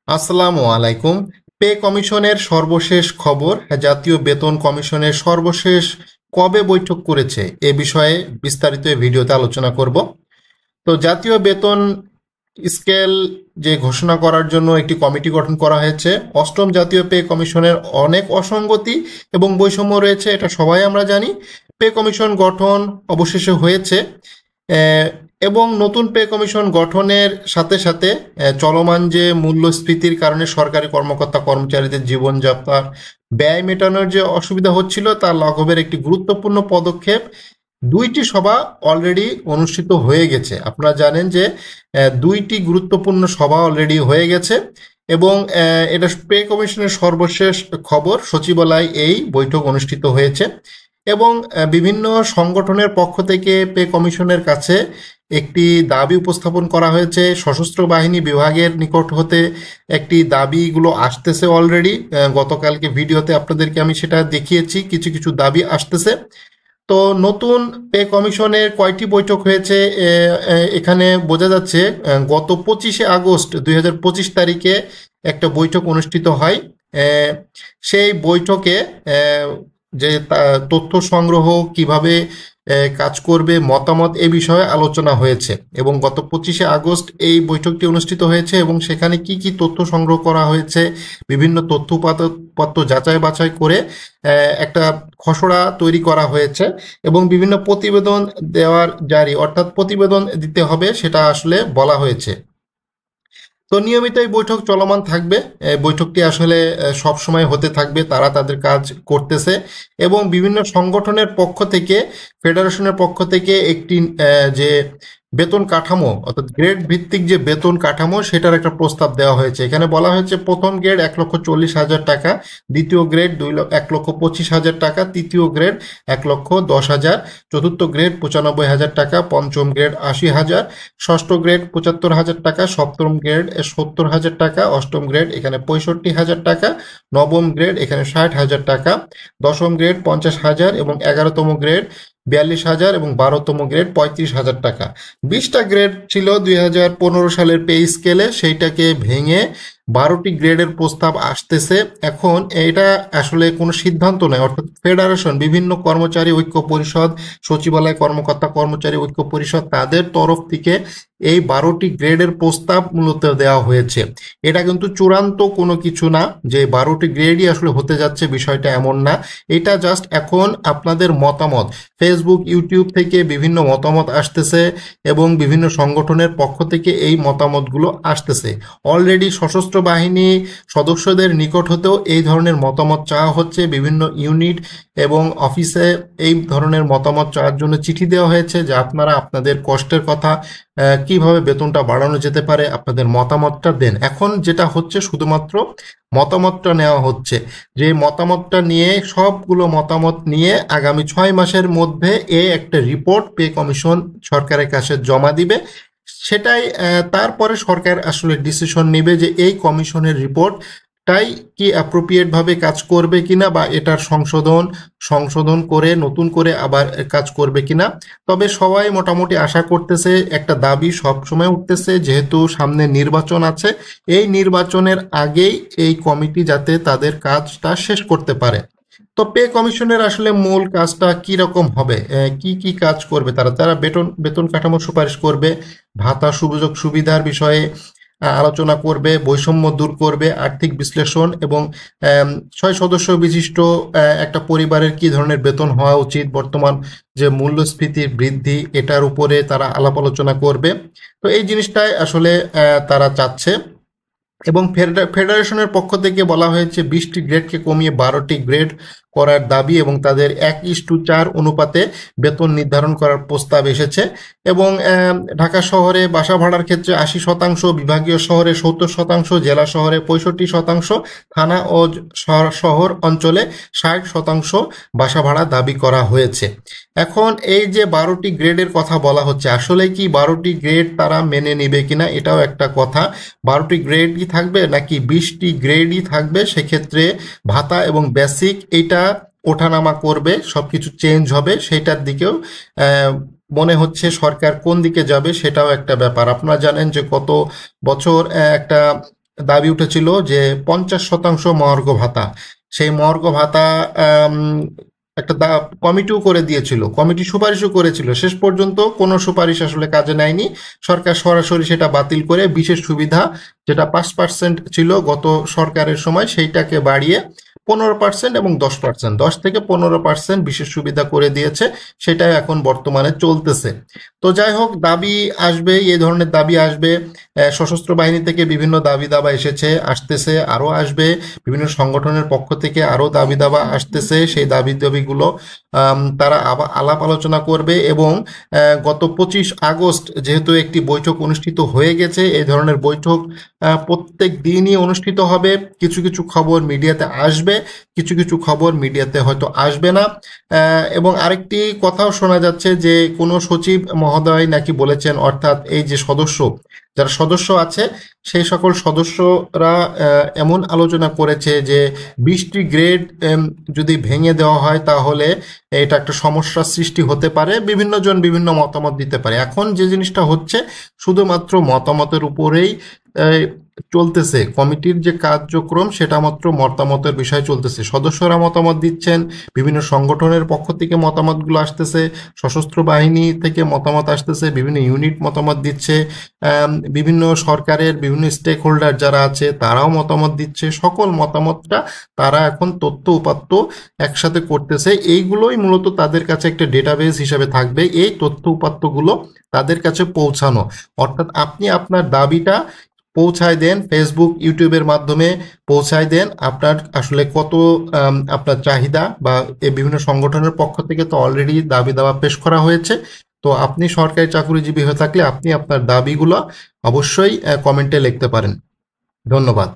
আসসালামু আলাইকুম। পে কমিশনের সর্বশেষ খবর, জাতীয় বেতন কমিশনের সর্বশেষ কবে বৈঠক করেছে এ বিষয়ে বিস্তারিত এই ভিডিওতে আলোচনা করব। তো জাতীয় বেতন স্কেল যে ঘোষণা করার জন্য একটি কমিটি গঠন করা হয়েছে। অষ্টম জাতীয় পে কমিশনের অনেক অসঙ্গতি এবং বৈষম্য রয়েছে, এটা সবাই আমরা জানি। পে কমিশন গঠন অবশেষে হয়েছে, এবং নতুন পে কমিশন গঠনের সাথে সাথে চলমান যে মূল্যস্ফীতির কারণে সরকারি কর্মকর্তা কর্মচারীদের জীবনযাত্রার ব্যয় মেটানোর যে অসুবিধা হচ্ছিল তা লাঘবের একটি গুরুত্বপূর্ণ পদক্ষেপ। দুইটি সভা অলরেডি অনুষ্ঠিত হয়ে গেছে। আপনারা জানেন যে দুইটি গুরুত্বপূর্ণ সভা অলরেডি হয়ে গেছে, এবং এটা পে কমিশনের সর্বশেষ খবর। সচিবালয়ে এই বৈঠক অনুষ্ঠিত হয়েছে, এবং বিভিন্ন সংগঠনের পক্ষ থেকে পে কমিশনের কাছে একটি দাবি উপস্থাপন করা হয়েছে। সশস্ত্র বাহিনী বিভাগের নিকট হতে একটি দাবিগুলো আসতেছে অলরেডি। গতকালকে ভিডিওতে আপনাদেরকে আমি সেটা দেখিয়েছি, কিছু কিছু দাবি আসতেছে। তো নতুন পে কমিশনের কয়টি বৈঠক হয়েছে এখানে বোঝা যাচ্ছে। গত 25শে আগস্ট 2025 তারিখে একটা বৈঠক অনুষ্ঠিত হয়। সেই বৈঠকে যে তথ্য সংগ্রহ কিভাবে কাজ করবে, মতামত এ বিষয়ে আলোচনা হয়েছে, এবং গত 25শে আগস্ট এই বৈঠকটি অনুষ্ঠিত হয়েছে, এবং সেখানে কি কি তথ্য সংগ্রহ করা হয়েছে, বিভিন্ন তথ্যপত্র যাচাই বাছাই করে একটা খসড়া তৈরি করা হয়েছে, এবং বিভিন্ন প্রতিবেদন দেওয়ার জারি, অর্থাৎ প্রতিবেদন দিতে হবে, সেটা আসলে বলা হয়েছে। তো নিয়মিত এই বৈঠক চলমান থাকবে। বৈঠকটি আসলে সব সময় হতে থাকবে, তারা তাদের কাজ করতেছে, এবং বিভিন্ন সংগঠনের পক্ষ থেকে, ফেডারেশনের পক্ষ থেকে একটি যে বেতন কাঠামো, অর্থাৎ গ্রেড ভিত্তিক যে বেতন কাঠামো, সেটার একটা প্রস্তাব দেওয়া হয়েছে। এখানে বলা হয়েছে প্রথম গ্রেড 1,40,000 টাকা, দ্বিতীয় গ্রেড 1,25,000 টাকা, তৃতীয় গ্রেড 1,10,000, চতুর্থ গ্রেড 95,000 টাকা, পঞ্চম গ্রেড 80,000, ষষ্ঠ গ্রেড 75,000 টাকা, সপ্তম গ্রেড 70,000 টাকা, অষ্টম গ্রেড এখানে 65,000 টাকা, নবম গ্রেড এখানে 60,000 টাকা, দশম গ্রেড 50,000, এবং 11তম গ্রেড 42,000, এবং 12তম গ্রেড 35,000 টাকা। 20টা গ্রেড ছিল 2015 সালের পে স্কেলে, সেইটাকে ভেঙে 12টি গ্রেডের প্রস্তাব আসতেছে। এখন এটা আসলে কোনো সিদ্ধান্ত নয়, অর্থাৎ ফেডারেশন, বিভিন্ন কর্মচারী ঐক্য পরিষদ, সচিবালয় কর্মকর্তা কর্মচারী ঐক্য পরিষদ, তাদের তরফ থেকে এই 12টি গ্রেডের প্রস্তাব মূলত দেওয়া হয়েছে। এটা কিন্তু চূড়ান্ত কোনো কিছু না যে 12টি গ্রেডই আসলে হতে যাচ্ছে, বিষয়টা এমন না। এটা জাস্ট এখন আপনাদের মতামত, ফেসবুক ইউটিউব থেকে বিভিন্ন মতামত আসতেছে, এবং বিভিন্ন সংগঠনের পক্ষ থেকে এই মতামতগুলো আসতেছে। অলরেডি সশস্ত্র বাহিনী সদস্যদের নিকট হতেও এই ধরনের মতামত চাওয়া হচ্ছে। বিভিন্ন ইউনিট এবং অফিসে এই ধরনের মতামত চাওয়ার জন্য চিঠি দেওয়া হয়েছে যে আপনারা আপনাদের কষ্টের কথা, কিভাবে বেতনটা বাড়ানো যেতে পারে, আপনাদের মতামতটা দেন। এখন যেটা হচ্ছে শুধুমাত্র মতামতটা নেওয়া হচ্ছে, যে মতামতটা নিয়ে, সবগুলো মতামত নিয়ে আগামী 6 মাসের মধ্যে একটা রিপোর্ট পে কমিশন সরকারের কাছে জমা দিবে। সেটাই তারপরে সরকার আসলে ডিসিশন নেবে যে এই কমিশনের রিপোর্টটাই কি অ্যাপ্রোপ্রিয়েট ভাবে কাজ করবে কিনা, বা এটার সংশোধন করে নতুন করে আবার কাজ করবে কিনা। তবে সবাই মোটামুটি আশা করতেছে, একটা দাবি সব সময় উঠতেছে, যেহেতু সামনে নির্বাচন আছে, এই নির্বাচনের আগেই এই কমিটি যাতে তাদের কাজটা শেষ করতে পারে। তো পে কমিশনের আসলে মূল কাজটা কি রকম হবে, কি কি কাজ করবে তারা? তারা বেতন কাঠামো সুপারিশ করবে, ভাতা সুযোগ সুবিধার বিষয়ে আলোচনা করবে, বৈষম্য দূর করবে, আর্থিক বিশ্লেষণ, এবং 6 সদস্য বিশিষ্ট একটা পরিবারের কি ধরনের বেতন হওয়া উচিত, বর্তমান যে মূল্যস্ফীতির বৃদ্ধি, এটার উপরে তারা আলাপ আলোচনা করবে। তো এই জিনিসটাই আসলে তারা চাচ্ছে। এবং ফেডারেশনের পক্ষ থেকে বলা হয়েছে 20টি গ্রেডকে কমিয়ে 12টি গ্রেড করার দাবি, এবং তাদের 1:4 অনুপাতে বেতন নির্ধারণ করার প্রস্তাব এসেছে। এবং ঢাকা শহরে বাসা ভাড়ার ক্ষেত্রে 80%, বিভাগীয় শহরে 70%, জেলা শহরে 65%, থানা ও শহর অঞ্চলে 60% বাসা ভাড়া দাবি করা হয়েছে। এখন এই যে 12টি গ্রেডের কথা বলা হচ্ছে, আসলে কি 12টি গ্রেড তারা মেনে নিবে কিনা, এটাও একটা কথা। 12টি গ্রেডই থাকবে নাকি 20টি গ্রেডই থাকবে? সেক্ষেত্রে ভাতা এবং বেসিক এইটা ওঠানামা করবে, সবকিছু চেঞ্জ হবে, সেটার দিকেও মনে হচ্ছে সরকার কোন দিকে যাবে সেটাও একটা ব্যাপার। আপনারা জানেন যে গত বছর একটা দাবি উঠেছিল যে 50% মহার্ঘ ভাতা, সেই মহার্ঘ ভাতা একটা কমিটিও করে দিয়েছিল, কমিটি সুপারিশও করেছিল, শেষ পর্যন্ত কোনো সুপারিশ আসলে কাজে নেয়নি। সরকার সরাসরি সেটা বাতিল করে বিশেষ সুবিধা যেটা 5% ছিল গত সরকারের সময় সেইটাকে বাড়িয়ে 15% এবং 10%, 10 থেকে 15% বিশেষ সুবিধা করে দিয়েছে, সেটাই এখন বর্তমানে চলতেছে। তো যাই হোক, দাবি আসবে, এই ধরনের দাবি আসবে, সশস্ত্র বাহিনী থেকে বিভিন্ন দাবি দাবা আসতেছে, আরও আসবে, বিভিন্ন সংগঠনের পক্ষ থেকে আরও দাবি দাবা আসতেছে। সেই দাবি দাবিগুলো তারা আলাপ আলোচনা করবে এবং গত 25 আগস্ট যেহেতু একটি বৈঠক অনুষ্ঠিত হয়ে গেছে, এই ধরনের বৈঠক প্রত্যেক দিনই অনুষ্ঠিত হবে। কিছু কিছু খবর মিডিয়াতে আসবে, কিছু কিছু খবর মিডিয়াতে হয়তো আসবে না। এবং আরেকটি কথাও শোনা যাচ্ছে যে কোনো সচিব মহোদয় নাকি বলেছেন, অর্থাৎ এই যে যারা সদস্য আছে সেই সকল সদস্যরা এমন আলোচনা করেছে যে 20টি গ্রেড যদি ভেঙে দেওয়া হয় তাহলে এটা একটা সমস্যার সৃষ্টি হতে পারে, বিভিন্ন জন বিভিন্ন মতামত দিতে পারে। এখন যে জিনিসটা হচ্ছে শুধুমাত্র মতামতের উপরেই চলতেছে, কমিটির যে কার্যক্রম সেটা মাত্র মতামতের বিষয় চলতেছে, সদস্যরা মতামত দিচ্ছেন, বিভিন্ন সংগঠনের পক্ষ থেকে মতামতগুলো আসতেছে, সশস্ত্র বাহিনী থেকে মতামত আসতেছে, বিভিন্ন ইউনিট মতামত দিচ্ছে, বিভিন্ন সরকারের বিভিন্ন স্টেক হোল্ডার যারা আছে তারাও মতামত দিচ্ছে। সকল মতামতটা তারা এখন তথ্য উপাত্ত একসাথে করতেছে, এইগুলোই মূলত তাদের কাছে একটা ডেটাবেস হিসেবে থাকবে, এই তথ্য উপাত্তগুলো তাদের কাছে পৌঁছানো। অর্থাৎ আপনি আপনার দাবিটা পৌঁছায় দেন, ফেসবুক ইউটিউবের মাধ্যমে পৌঁছায় দেন আপনার আসলে কত আপনার চাহিদা, বা এই বিভিন্ন সংগঠনের পক্ষ থেকে তো অলরেডি দাবি দাওয়া পেশ করা হয়েছে। তো আপনি সরকারি চাকরিজীবী হয়ে থাকলে আপনি আপনার দাবিগুলো অবশ্যই কমেন্টে লিখতে পারেন। ধন্যবাদ।